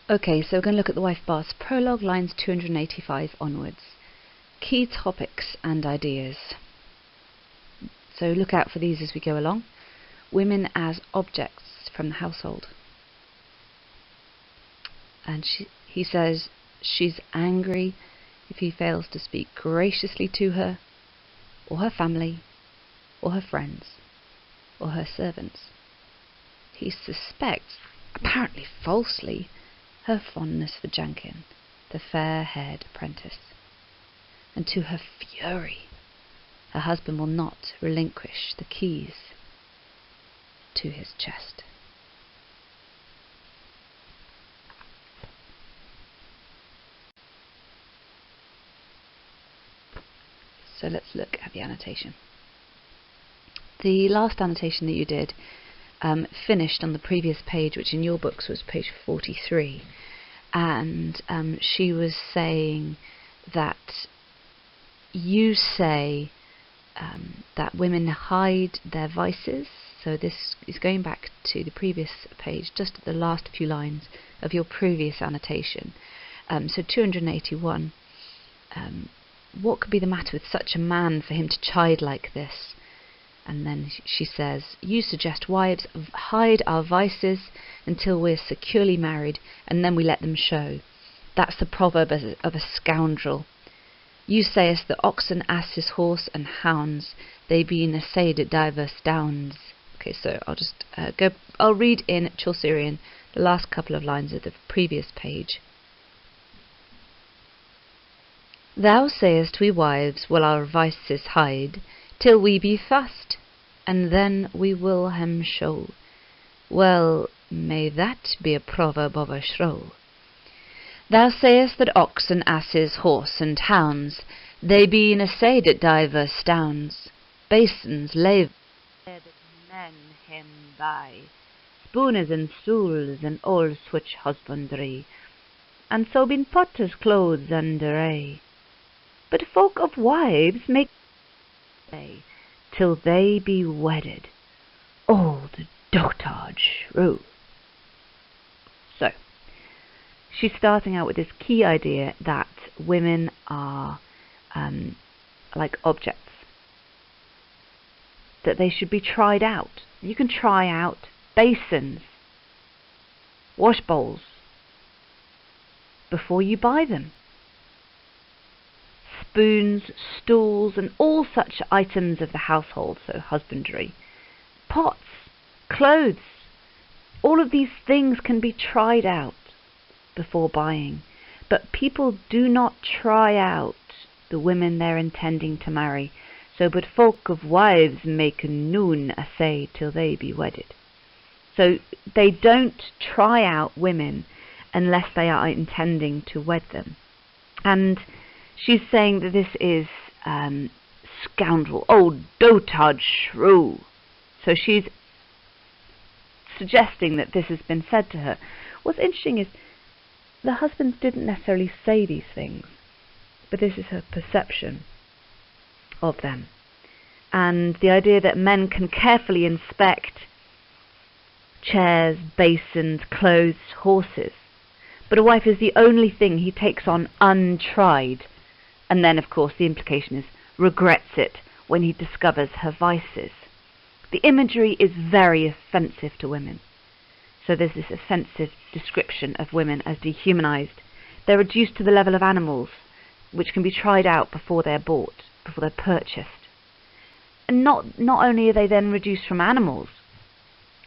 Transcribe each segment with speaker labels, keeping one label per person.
Speaker 1: Okay, so we're going to look at the wife Bath's prologue, lines 285 onwards. Key topics and ideas. So look out for these as we go along. Women as objects from the household. And he says she's angry if he fails to speak graciously to her, or her family, or her friends, or her servants. He suspects, apparently falsely, her fondness for Jankin, the fair-haired apprentice. And to her fury, her husband will not relinquish the keys to his chest. So let's look at the annotation. The last annotation that you did finished on the previous page, which in your books was page 43, and she was saying that you say that women hide their vices. So this is going back to the previous page, just at the last few lines of your previous annotation. So 281. What could be the matter with such a man for him to chide like this? And then she says, you suggest wives hide our vices until we're securely married, and then we let them show. That's the proverb of a scoundrel. You sayest that oxen, asses, horse, and hounds, they be assayed at divers downs. Okay, so I'll just I'll read in Chaucerian the last couple of lines of the previous page. Thou sayest we wives will our vices hide, till we be fast, and then we will hem show. Well, may that be a proverb of a shrow. Thou sayest that oxen, asses, horse, and hounds, they be assayed at divers downs. Basins, lave that men hem by, spooners and stools, and all such husbandry, and so been potters' clothes and array. But folk of wives make till they be wedded. Old dotard shrew. So, she's starting out with this key idea that women are like objects, that they should be tried out. You can try out basins, wash bowls, before you buy them. Spoons, stools, and all such items of the household, so husbandry. Pots, clothes, all of these things can be tried out before buying. But people do not try out the women they're intending to marry. So but folk of wives make noon assay till they be wedded. So they don't try out women unless they are intending to wed them. And she's saying that this is scoundrel, old dotard shrew. So she's suggesting that this has been said to her. What's interesting is the husbands didn't necessarily say these things, but this is her perception of them. And the idea that men can carefully inspect chairs, basins, clothes, horses, but a wife is the only thing he takes on untried. And then, of course, the implication is regrets it when he discovers her vices. The imagery is very offensive to women. So there's this offensive description of women as dehumanized. They're reduced to the level of animals, which can be tried out before they're bought, before they're purchased. And not only are they then reduced from animals,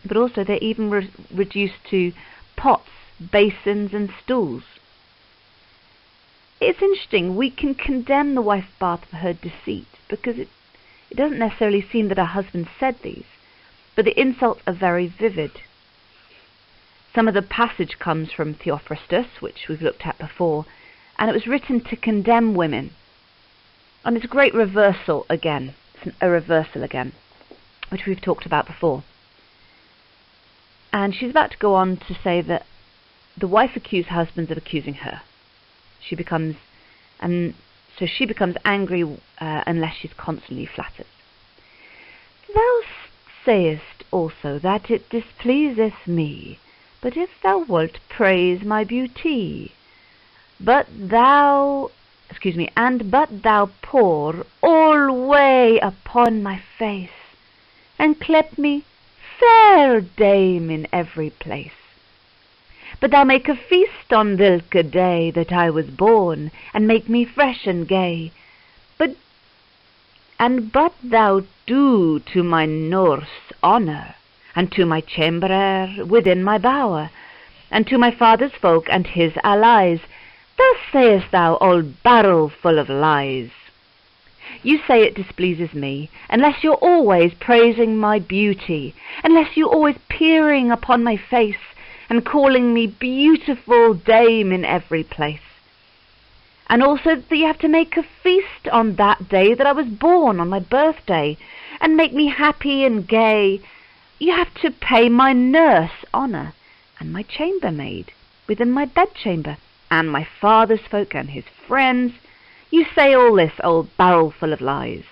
Speaker 1: but also they're even reduced to pots, basins, and stools. It's interesting, we can condemn the wife Bath for her deceit, because it doesn't necessarily seem that her husband said these, but the insults are very vivid. Some of the passage comes from Theophrastus, which we've looked at before, and it was written to condemn women. And it's a great reversal again. It's a reversal again, which we've talked about before. And she's about to go on to say that the wife accused husbands of accusing her. She becomes angry unless she's constantly flattered. Thou sayest also that it displeaseth me But if thou wilt praise my beauty, and but thou pour alway upon my face, and clep me fair dame in every place. But thou make a feast on thilke day that I was born, and make me fresh and gay. But thou do to my nurse honour, and to my chamberer within my bower, and to my father's folk and his allies, thus sayest thou all barrel full of lies. You say it displeases me, unless you're always praising my beauty, unless you're always peering upon my face, and calling me beautiful dame in every place. And also that you have to make a feast on that day that I was born, on my birthday, and make me happy and gay. You have to pay my nurse honour, and my chambermaid within my bedchamber, and my father's folk and his friends. You say all this, old barrel full of lies.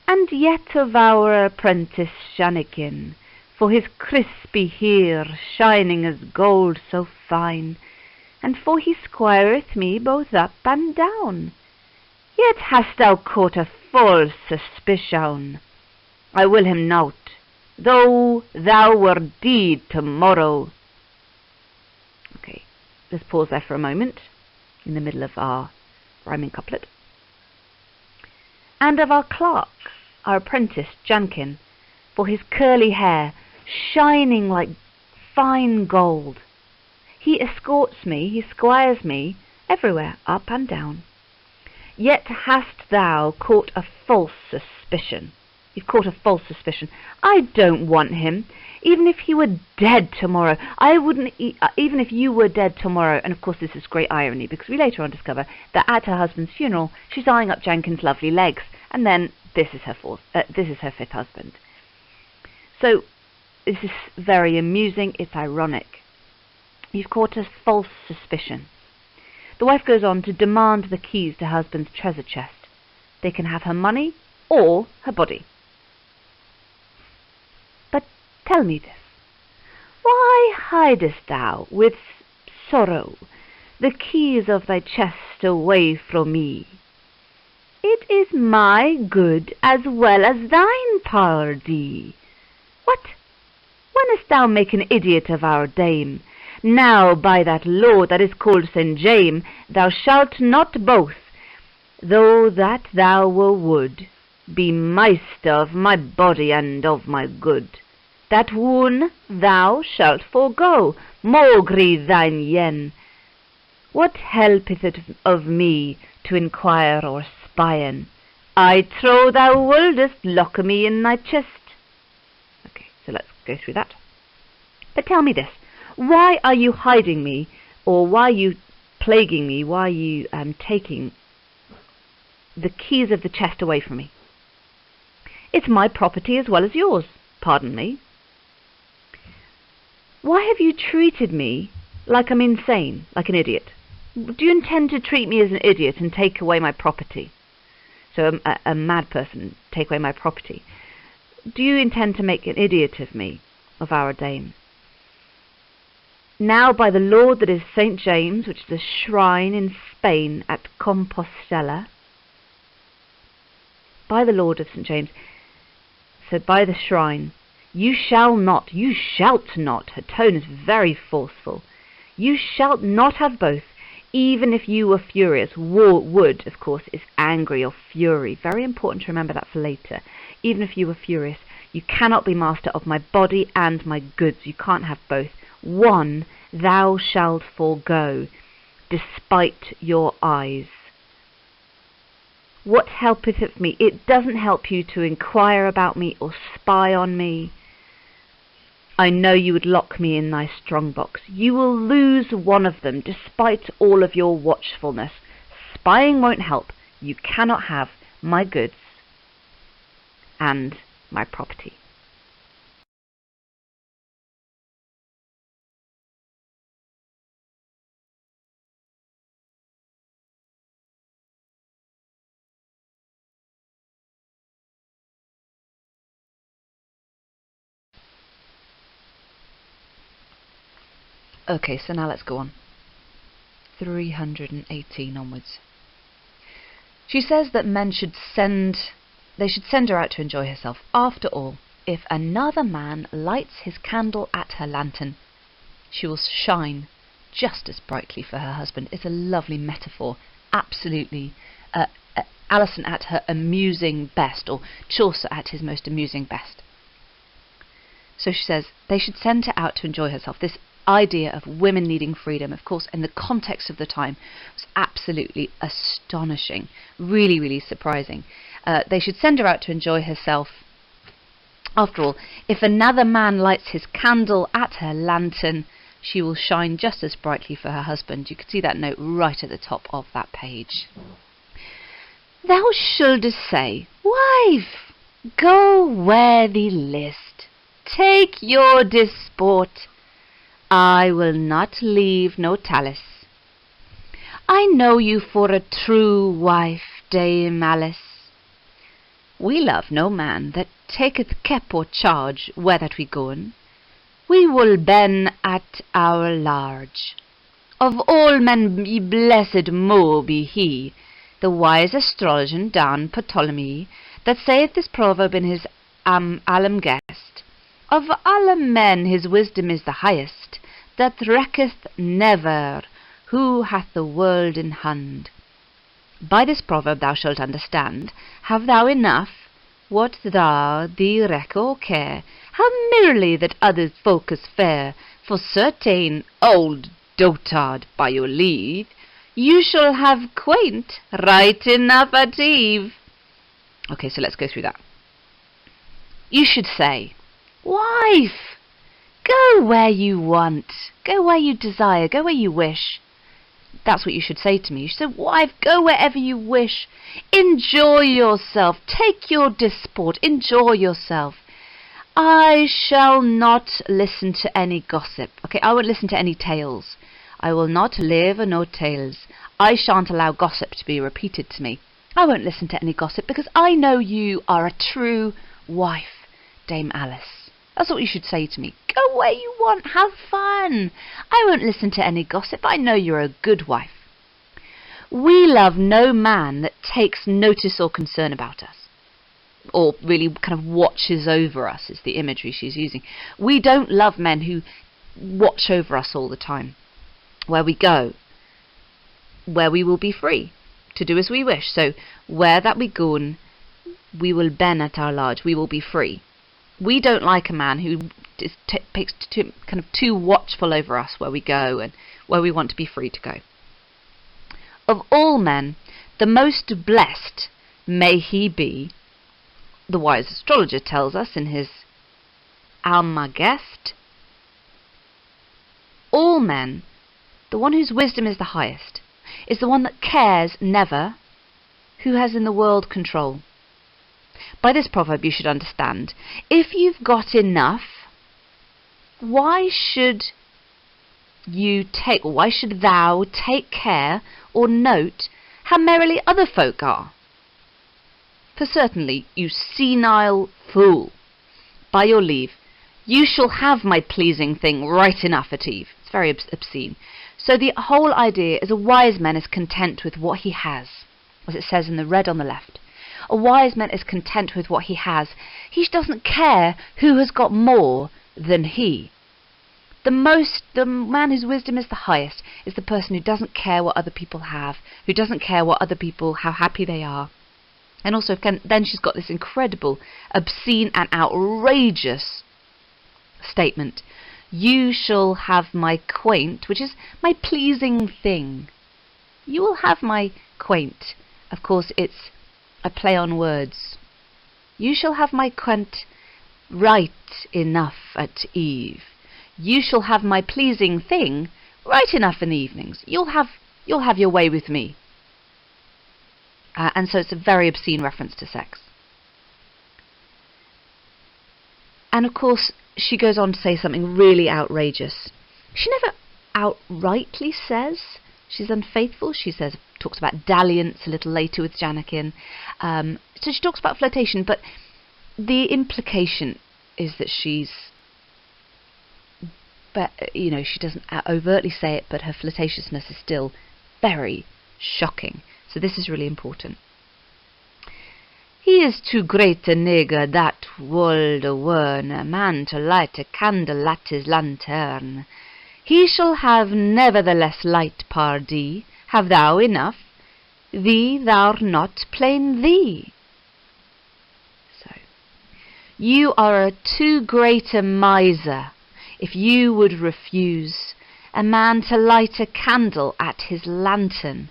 Speaker 1: And yet of our apprentice Shanikin, for his crispy hair shining as gold so fine, and for he squireth me both up and down, yet hast thou caught a false suspicion. I will him nought, though thou were dead tomorrow. Okay, let's pause there for a moment, in the middle of our rhyming couplet. And of our clerk, our apprentice Jankin, for his curly hair shining like fine gold. He escorts me, he squires me everywhere, up and down. Yet hast thou caught a false suspicion. You've caught a false suspicion. I don't want him. Even if he were dead tomorrow, I wouldn't. Even if you were dead tomorrow, and of course this is great irony, because we later on discover that at her husband's funeral she's eyeing up Jankin's lovely legs, and then this is her fifth husband. So this is very amusing. It's ironic. You've caught a false suspicion. The wife goes on to demand the keys to her husband's treasure chest. They can have her money or her body. But tell me this, why hidest thou with sorrow the keys of thy chest away from me? It is my good as well as thine, pardie. What? Wouldst thou make an idiot of our dame? Now, by that law that is called St. James, thou shalt not both, though that thou would, be maister of my body and of my good. That one thou shalt forego, maugre thine yen. What helpeth it of me to inquire or spyen? I trow thou wouldest lock me in thy chest. Okay, so let's go through that. But tell me this, why are you hiding me, or why are you plaguing me, why are you taking the keys of the chest away from me? It's my property as well as yours, pardon me. Why have you treated me like I'm insane, like an idiot? Do you intend to treat me as an idiot and take away my property? So a mad person, take away my property. Do you intend to make an idiot of me, of our dame? Now by the Lord that is St. James, which is a shrine in Spain at Compostela, by the Lord of St. James, so by the shrine, you shalt not, her tone is very forceful, you shalt not have both, even if you were furious. Would, of course, is angry or fury. Very important to remember that for later. Even if you were furious, you cannot be master of my body and my goods. You can't have both. One thou shalt forego, despite your eyes. What helpeth it me? It doesn't help you to inquire about me or spy on me. I know you would lock me in thy strong box. You will lose one of them, despite all of your watchfulness. Spying won't help. You cannot have my goods and my property. Okay, so now let's go on. 318 onwards. She says that men should send her out to enjoy herself. After all, if another man lights his candle at her lantern, she will shine just as brightly for her husband. It's a lovely metaphor. Absolutely. Alison at her amusing best, or Chaucer at his most amusing best. So she says they should send her out to enjoy herself. This idea of women needing freedom, of course, in the context of the time, was absolutely astonishing. Really, really surprising. They should send her out to enjoy herself. After all, if another man lights his candle at her lantern, she will shine just as brightly for her husband. You can see that note right at the top of that page. Thou shouldest say, Wife, go where thee list, take your disport, I will not leave no tallis. I know you for a true wife, Dame Alice. We love no man that taketh kep or charge where that we goen. We will ben at our large. Of all men ye blessed mo be he, the wise astrologian down Autonomy, that saith this proverb in his Allan guest. Of alle men his wisdom is the highest, that recketh never who hath the world in hand. By this proverb thou shalt understand, have thou enough, what thou thee reck or care, how merely that other focus fare, for certain, old dotard, by your leave, you shall have quaint right enough at eve. Okay, so let's go through that. You should say, Wife, go where you want, go where you desire, go where you wish. That's what you should say to me. You should say, Wife, go wherever you wish. Enjoy yourself. Take your disport. Enjoy yourself. I shall not listen to any gossip. Okay, I won't listen to any tales. I will not live no tales. I shan't allow gossip to be repeated to me. I won't listen to any gossip because I know you are a true wife, Dame Alice. That's what you should say to me. Go where you want. Have fun. I won't listen to any gossip. I know you're a good wife. We love no man that takes notice or concern about us, or really kind of watches over us is the imagery she's using. We don't love men who watch over us all the time. Where we go, where we will be free to do as we wish. So where that we go, we will ben at our large. We will be free. We don't like a man who is kind of too watchful over us where we go and where we want to be free to go. Of all men, the most blessed may he be, the wise astrologer tells us in his Almagest. All men, the one whose wisdom is the highest, is the one that cares never, who has in the world control. By this proverb you should understand, if you've got enough, why should thou take care or note how merrily other folk are? For certainly, you senile fool, by your leave, you shall have my pleasing thing right enough at eve. It's very obscene. So the whole idea is a wise man is content with what he has, as it says in the red on the left. A wise man is content with what he has. He doesn't care who has got more than he. The man whose wisdom is the highest is the person who doesn't care what other people have, who doesn't care what other people, how happy they are. And also, then she's got this incredible, obscene and outrageous statement. You shall have my quaint, which is my pleasing thing. You will have my quaint. Of course, it's a play on words. You shall have my quaint right enough at eve. You shall have my pleasing thing right enough in the evenings. You'll have your way with me. And so it's a very obscene reference to sex. And of course, she goes on to say something really outrageous. She never outrightly says she's unfaithful. She talks about dalliance a little later with Janikin. So she talks about flirtation, but the implication is that she's but she doesn't overtly say it, but her flirtatiousness is still very shocking. So this is really important. He is too great a nigger that wold a wern a man to light a candle at his lantern. He shall have nevertheless light, pardie. Have thou enough? Thee thou not, plain thee. So, you are a too great a miser if you would refuse a man to light a candle at his lantern.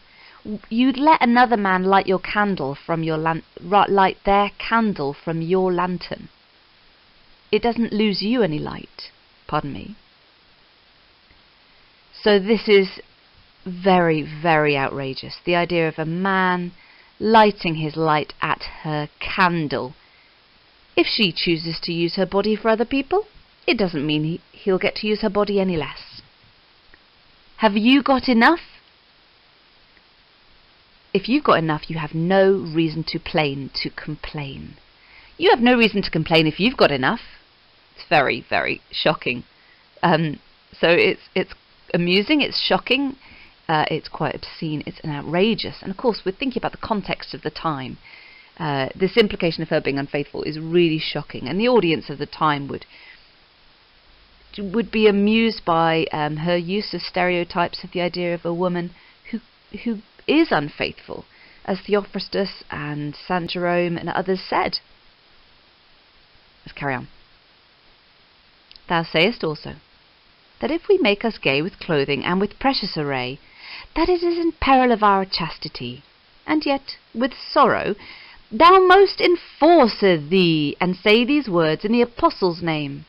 Speaker 1: You'd let another man light your candle from your light their candle from your lantern. It doesn't lose you any light. Pardon me. So this is very, very outrageous. The idea of a man lighting his light at her candle. If she chooses to use her body for other people, it doesn't mean he'll get to use her body any less. Have you got enough? If you've got enough, you have no reason to complain. You have no reason to complain if you've got enough. It's very, very shocking. So it's amusing, it's shocking, it's quite obscene, it's outrageous. And of course, we're thinking about the context of the time. This implication of her being unfaithful is really shocking, and the audience of the time would be amused by her use of stereotypes of the idea of a woman who is unfaithful, as Theophrastus and Saint Jerome and others said. Let's carry on. Thou sayest also that if we make us gay with clothing and with precious array, that it is in peril of our chastity, and yet with sorrow thou most enforcest thee, and say these words in the Apostle's name.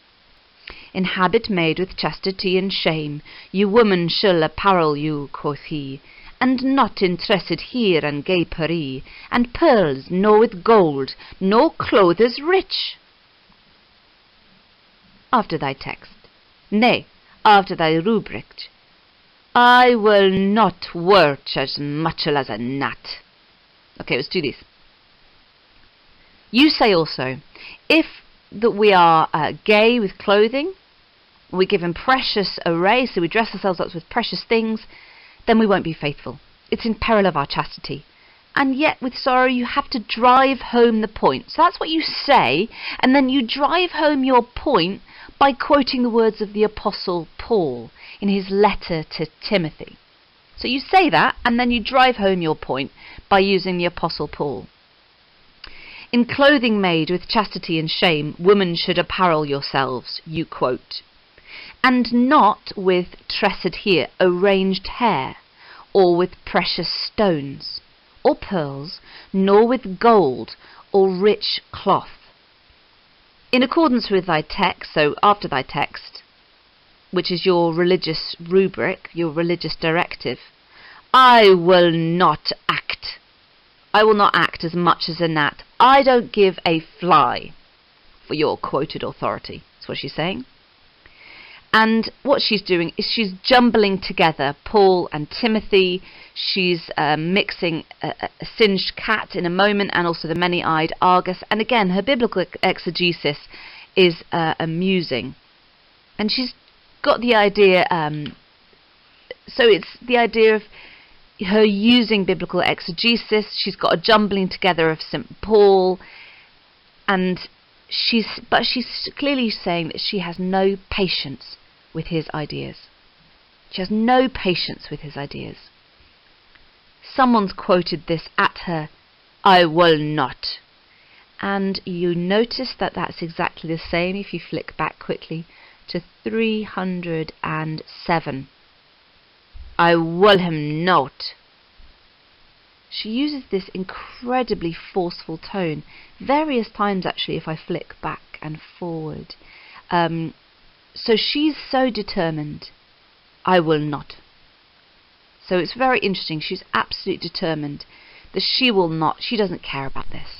Speaker 1: In habit made with chastity and shame, you woman shall apparel you, quoth he, and not interested here and gay Paris, and pearls, nor with gold, nor clothes rich. After thy text, nay, after thy rubric, I will not work as much as a gnat. Okay, let's do this. You say also, if that we are gay with clothing, we give him precious array, so we dress ourselves up with precious things, then we won't be faithful. It's in peril of our chastity. And yet with sorrow you have to drive home the point. So that's what you say, and then you drive home your point by quoting the words of the Apostle Paul in his letter to Timothy. So you say that, and then you drive home your point by using the Apostle Paul. In clothing made with chastity and shame, women should apparel yourselves, you quote, and not with tressed here, arranged hair, or with precious stones, or pearls, nor with gold, or rich cloth. In accordance with thy text, so after thy text, which is your religious rubric, your religious directive, I will not act. I will not act as much as a gnat. I don't give a fly for your quoted authority. That's what she's saying. And what she's doing is she's jumbling together Paul and Timothy. She's mixing a singed cat in a moment, and also the many-eyed Argus. And again, her biblical exegesis is amusing. And she's got the idea, so it's the idea of her using biblical exegesis. She's got a jumbling together of St. Paul, and she's clearly saying that she has no patience with his ideas. She has no patience with his ideas. Someone's quoted this at her, I will not. And you notice that that's exactly the same if you flick back quickly to 307. I will him not. She uses this incredibly forceful tone various times, actually, if I flick back and forward. So she's so determined, I will not. So it's very interesting. She's absolutely determined that she will not, she doesn't care about this.